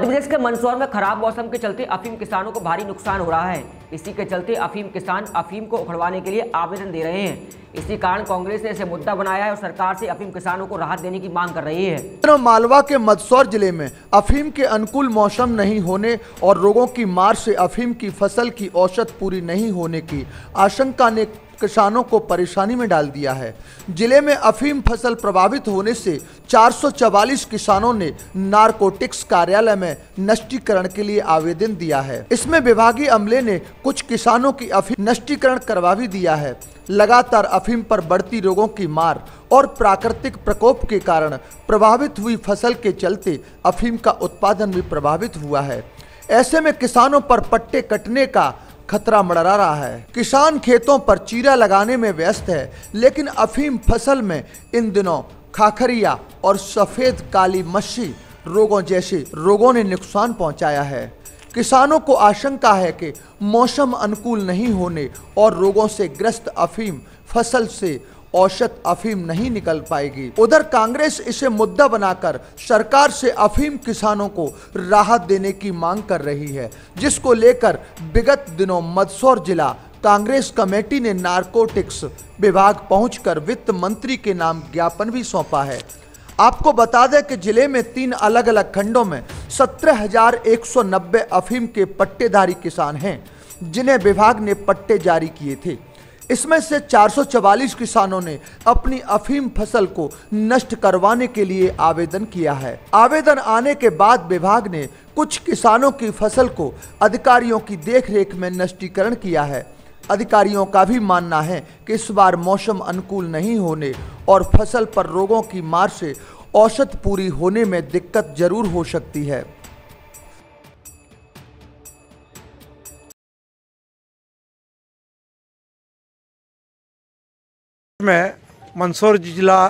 मध्य प्रदेश के मंदसौर में खराब मौसम के चलते अफीम किसानों को भारी नुकसान हो रहा है। इसी के चलते अफीम किसान अफीम को उखड़वाने के लिए आवेदन दे रहे हैं। इसी कारण कांग्रेस ने इसे मुद्दा बनाया है और सरकार से अफीम किसानों को राहत देने की मांग कर रही है। मालवा के मंदसौर जिले में अफीम के अनुकूल मौसम नहीं होने और रोगों की मार से अफीम की फसल की औसत पूरी नहीं होने की आशंका ने किसानों को परेशानी में डाल दिया है। जिले में अफीम फसल प्रभावित होने से 444 किसानों ने नारकोटिक्स कार्यालय में नष्टीकरण के लिए आवेदन दिया है। इसमें विभागीय अमले ने कुछ किसानों की अफीम नष्टीकरण करवा भी दिया है। लगातार अफीम पर बढ़ती रोगों की मार और प्राकृतिक प्रकोप के कारण प्रभावित हुई फसल के चलते अफीम का उत्पादन भी प्रभावित हुआ है। ऐसे में किसानों पर पट्टे कटने का खतरा मंडरा रहा है। किसान खेतों पर चीरा लगाने में व्यस्त है, लेकिन अफीम फसल में इन दिनों खाखरिया और सफेद काली मस्सी रोगों जैसे रोगों ने नुकसान पहुंचाया है। किसानों को आशंका है कि मौसम अनुकूल नहीं होने और रोगों से ग्रस्त अफीम फसल से औसत अफीम नहीं निकल पाएगी। उधर कांग्रेस इसे मुद्दा बनाकर सरकार से अफीम किसानों को राहत देने की मांग कर रही है, जिसको लेकर विगत दिनों मंदसौर जिला कांग्रेस कमेटी ने नारकोटिक्स विभाग पहुंचकर वित्त मंत्री के नाम ज्ञापन भी सौंपा है। आपको बता दें कि जिले में 3 अलग अलग खंडों में 17,190 अफीम के पट्टेधारी किसान हैं, जिन्हें विभाग ने पट्टे जारी किए थे। इसमें से 444 किसानों ने अपनी अफीम फसल को नष्ट करवाने के लिए आवेदन किया है। आवेदन आने के बाद विभाग ने कुछ किसानों की फसल को अधिकारियों की देखरेख में नष्टीकरण किया है। अधिकारियों का भी मानना है कि इस बार मौसम अनुकूल नहीं होने और फसल पर रोगों की मार से औसत पूरी होने में दिक्कत जरूर हो सकती है। में मंदसौर जिला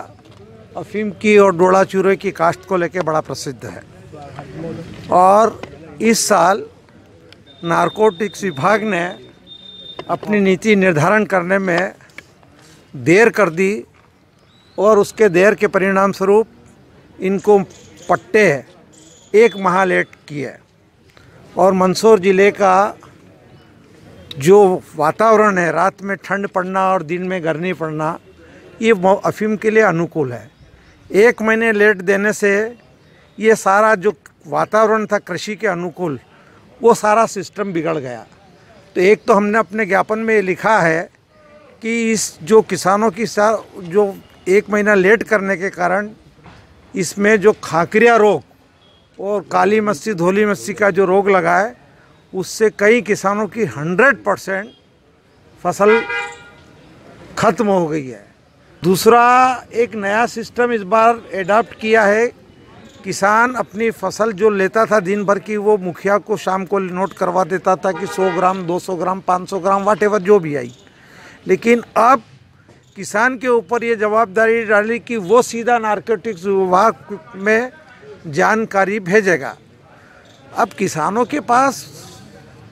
अफीम की और डोड़ा चूरे की काश्त को लेकर बड़ा प्रसिद्ध है और इस साल नारकोटिक्स विभाग ने अपनी नीति निर्धारण करने में देर कर दी और उसके देर के परिणाम स्वरूप इनको पट्टे 1 माह लेट किए और मंदसौर ज़िले का जो वातावरण है, रात में ठंड पड़ना और दिन में गर्मी पड़ना, ये अफीम के लिए अनुकूल है। 1 महीने लेट देने से ये सारा जो वातावरण था कृषि के अनुकूल, वो सारा सिस्टम बिगड़ गया। तो एक तो हमने अपने ज्ञापन में लिखा है कि इस जो किसानों की जो 1 महीना लेट करने के कारण इसमें जो खाकरिया रोग और काली मस्सी धोली मस्सी का जो रोग लगा है, उससे कई किसानों की 100% फसल खत्म हो गई है। दूसरा, एक नया सिस्टम इस बार एडॉप्ट किया है। किसान अपनी फसल जो लेता था दिन भर की, वो मुखिया को शाम को नोट करवा देता था कि 100 ग्राम 200 ग्राम 500 ग्राम व्हाटएवर जो भी आई। लेकिन अब किसान के ऊपर ये जवाबदारी डाली कि वो सीधा नारकोटिक्स विभाग में जानकारी भेजेगा। अब किसानों के पास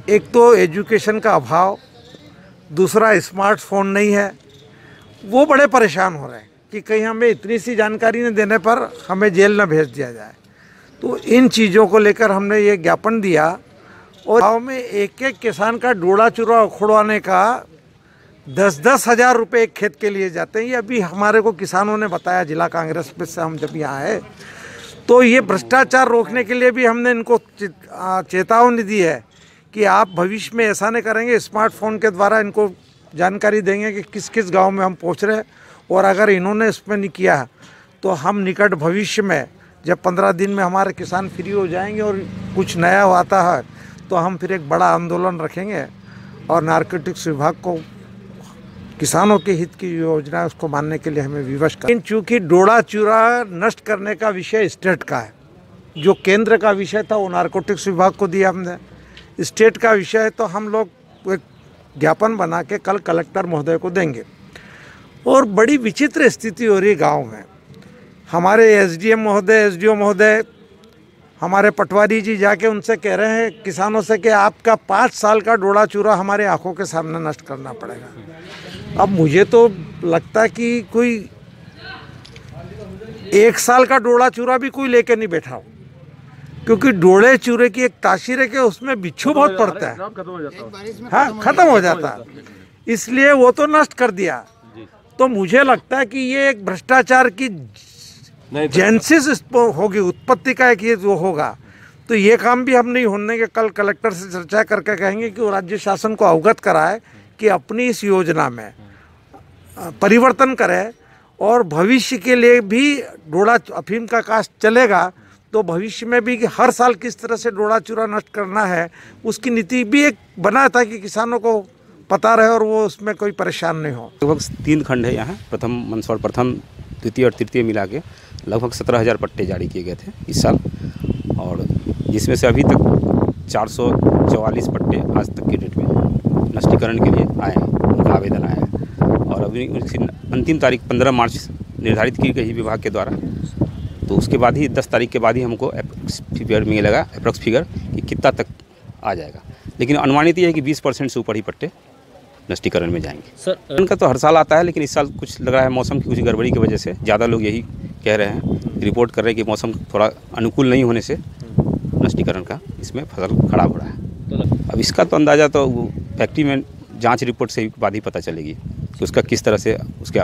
एक तो एजुकेशन का अभाव, दूसरा स्मार्टफोन नहीं है, वो बड़े परेशान हो रहे हैं कि कहीं हमें इतनी सी जानकारी न देने पर हमें जेल न भेज दिया जाए। तो इन चीज़ों को लेकर हमने ये ज्ञापन दिया और गाँव में एक किसान का डोड़ा चूरा उखड़वाने का 10-10 हज़ार रुपये एक खेत के लिए जाते हैं। ये अभी हमारे को किसानों ने बताया, जिला कांग्रेस पे से हम जब यहाँ आए तो ये भ्रष्टाचार रोकने के लिए भी हमने इनको चेतावनी दी है कि आप भविष्य में ऐसा नहीं करेंगे। स्मार्टफोन के द्वारा इनको जानकारी देंगे कि किस किस गांव में हम पहुंच रहे हैं, और अगर इन्होंने इसमें नहीं किया तो हम निकट भविष्य में जब 15 दिन में हमारे किसान फ्री हो जाएंगे और कुछ नया आता है तो हम फिर एक बड़ा आंदोलन रखेंगे और नारकोटिक्स विभाग को किसानों के हित की योजना उसको मानने के लिए हमें विवश करें। चूँकि डोड़ा चूरा नष्ट करने का विषय स्टेट का है, जो केंद्र का विषय था वो नारकोटिक्स विभाग को दिया हमने। स्टेट का विषय है तो हम लोग एक ज्ञापन बना के कल कलेक्टर महोदय को देंगे। और बड़ी विचित्र स्थिति हो रही है गांव में। हमारे एसडीएम महोदय, एसडीओ महोदय, हमारे पटवारी जी जाके उनसे कह रहे हैं किसानों से कि आपका 5 साल का डोड़ा चूरा हमारे आंखों के सामने नष्ट करना पड़ेगा। अब मुझे तो लगता कि कोई 1 साल का डोड़ा चूरा भी कोई लेके नहीं बैठा हो। क्योंकि डोले चूरे की एक तासीर है कि उसमें बिच्छू बहुत पड़ता है, हाँ खत्म हो जाता है, इसलिए वो तो नष्ट कर दिया। तो मुझे लगता है कि ये एक भ्रष्टाचार की जेनेसिस होगी, उत्पत्ति का एक ये जो होगा। तो ये काम भी हम नहीं होने के कल कलेक्टर से चर्चा करके कहेंगे कि वो राज्य शासन को अवगत कराए कि अपनी इस योजना में परिवर्तन करे और भविष्य के लिए भी डोडा अफीम का कास्ट चलेगा तो भविष्य में भी हर साल किस तरह से डोडा चूरा नष्ट करना है उसकी नीति भी एक बना था कि किसानों को पता रहे और वो उसमें कोई परेशान नहीं हो। लगभग 3 खंड है यहाँ, प्रथम मंदसौर प्रथम द्वितीय और तृतीय मिला के लगभग 17,000 पट्टे जारी किए गए थे इस साल, और जिसमें से अभी तक 444 पट्टे आज तक की डेट में नष्टीकरण के लिए आए हैं, उनका आवेदन आया है। और अभी अंतिम तारीख 15 मार्च निर्धारित की गई विभाग के द्वारा, तो उसके बाद ही 10 तारीख के बाद ही हमको फिगर मिलेगा अप्रॉक्स फिगर कि कितना तक आ जाएगा। लेकिन अनुमानित ये है कि 20% से ऊपर ही पट्टे नष्टीकरण में जाएंगे। सर उनका तो हर साल आता है, लेकिन इस साल कुछ लग रहा है मौसम की कुछ गड़बड़ी की वजह से ज़्यादा लोग यही कह रहे हैं, रिपोर्ट कर रहे हैं कि मौसम थोड़ा अनुकूल नहीं होने से नष्टीकरण का इसमें फसल खराब हो रहा है। अब इसका तो अंदाज़ा तो फैक्ट्री में जांच रिपोर्ट से बाद ही पता चलेगी कि उसका किस तरह से उसका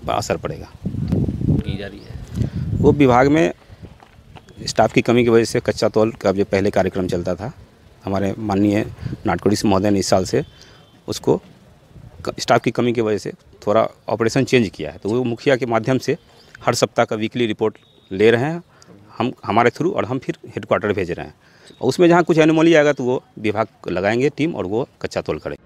असर पड़ेगा। की जा रही है वो विभाग में स्टाफ की कमी की वजह से कच्चा तौल का जो पहले कार्यक्रम चलता था, हमारे माननीय नाटकोड़ी महोदय ने इस साल से उसको स्टाफ की कमी की वजह से थोड़ा ऑपरेशन चेंज किया है। तो वो मुखिया के माध्यम से हर सप्ताह का वीकली रिपोर्ट ले रहे हैं हम हमारे थ्रू, और हम फिर हेडक्वार्टर भेज रहे हैं। और उसमें जहाँ कुछ एनोमली आएगा तो वो विभाग लगाएंगे टीम और वो कच्चा तौल करेंगे।